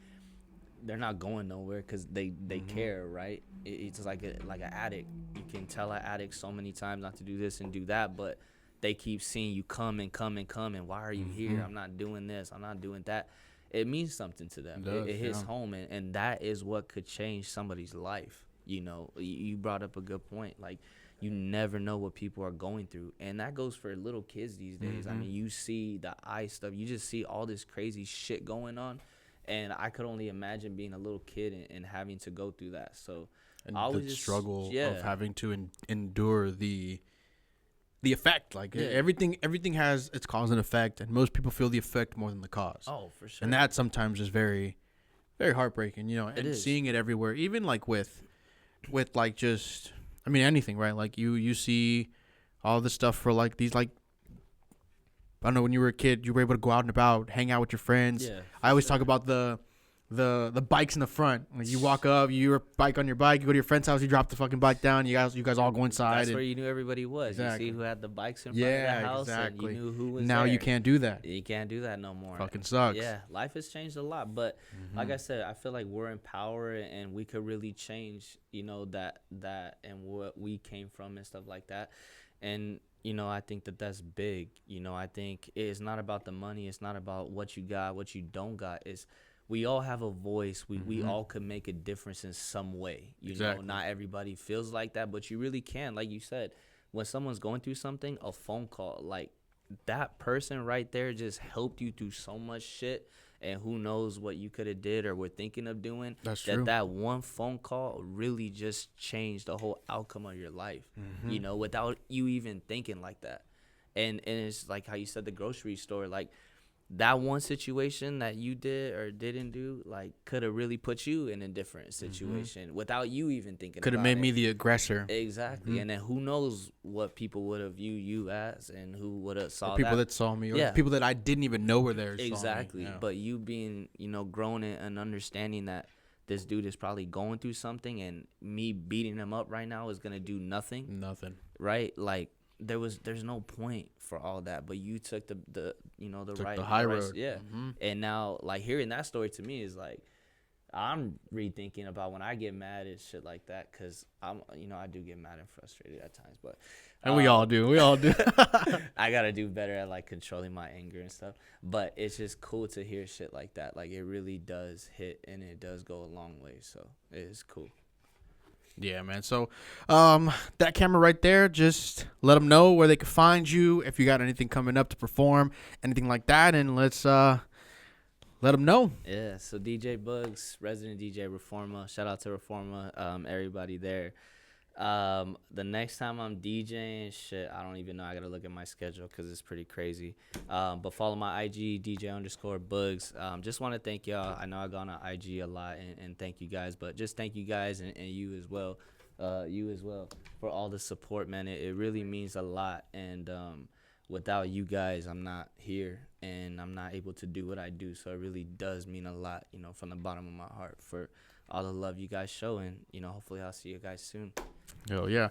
they're not going nowhere because they care, right? It's like an addict. You can tell an addict so many times not to do this and do that, but they keep seeing you come and come and come, and why are you here? I'm not doing this. I'm not doing that. It means something to them. It hits home, and that is what could change somebody's life. You brought up a good point. You never know what people are going through, and that goes for little kids these days. I mean, you see the eye stuff. You just see all this crazy shit going on, and I could only imagine being a little kid and having to go through that. So And the struggle of having to endure the effect. Everything has its cause and effect, and most people feel the effect more than the cause. Oh, for sure. And that sometimes is very, very heartbreaking, and seeing it everywhere, even with just, I mean, anything, right? You see all this stuff for these, I don't know, when you were a kid, you were able to go out and about, hang out with your friends. Yeah, I always talk about the bikes in the front. You walk up, you're bike on your bike, you go to your friend's house, you drop the fucking bike down, you guys all go inside. That's where you knew everybody was. Exactly. You see who had the bikes in front of the house, exactly. and you knew who was now there. you can't do that. You can't do that no more. Fucking sucks. Yeah, life has changed a lot, but like I said, I feel like we're in power, and we could really change, that and what we came from and stuff like that. And I think that's big. I think it's not about the money. It's not about what you got, what you don't got. It's we all have a voice. We all could make a difference in some way. Not everybody feels like that, but you really can. Like you said, when someone's going through something, a phone call, that person right there just helped you through so much shit, and who knows what you could have did or were thinking of doing. That's true. That one phone call really just changed the whole outcome of your life, without you even thinking like that. And it's like how you said the grocery store, that one situation that you did or didn't do, could have really put you in a different situation without you even thinking about it. Could have made me the aggressor. Exactly. And then who knows what people would have viewed you as, and who would have saw or people that saw me, or people that I didn't even know were there. Exactly. Saw me. Yeah. But you being, grown and understanding that this dude is probably going through something, and me beating him up right now is gonna do nothing. Right? Like there's no point for all that, but you took the high road. Yeah. And now, like, hearing that story to me is like, I'm rethinking about when I get mad and shit like that, because I do get mad and frustrated at times, but we all do. I gotta do better at like controlling my anger and stuff. But it's just cool to hear shit like that. Like, it really does hit, and it does go a long way. So it is cool. Yeah, man. So that camera right there, just let them know where they can find you if you got anything coming up to perform, anything like that, and let's let them know. Yeah, so DJ Boogs, resident DJ Reforma. Shout out to Reforma, everybody there. The next time I'm DJing, shit, I don't even know. I got to look at my schedule because it's pretty crazy. But follow my IG, DJ_Boogs. Just want to thank y'all. I know I go on IG a lot and thank you guys, but just thank you guys and you as well. For all the support, man. It really means a lot. And without you guys, I'm not here and I'm not able to do what I do. So it really does mean a lot, from the bottom of my heart, for all the love you guys show. And, hopefully I'll see you guys soon. Oh, yeah.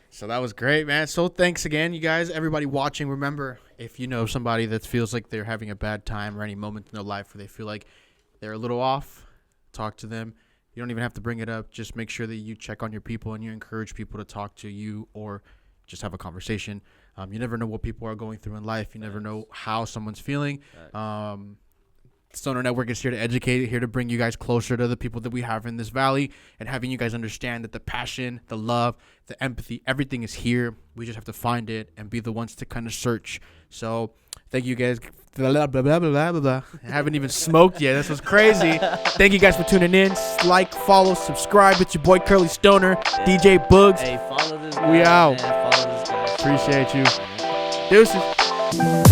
So that was great, man. So thanks again, you guys, everybody watching. Remember, if you know somebody that feels like they're having a bad time or any moment in their life where they feel like they're a little off, talk to them. You don't even have to bring it up. Just make sure that you check on your people and you encourage people to talk to you or just have a conversation. You never know what people are going through in life. You never know how someone's feeling. Stoner Network is here to educate, here to bring you guys closer to the people that we have in this valley, and having you guys understand that the passion, the love, the empathy, everything is here. We just have to find it and be the ones to kind of search. So thank you guys. Blah, blah, blah, blah, blah, blah. I haven't even smoked yet. This was crazy. Thank you guys for tuning in. Like, follow, subscribe. It's your boy Curly Stoner, DJ Boogs. Hey, follow this guy. We out. Man. Follow this guy. Appreciate you. Deuces.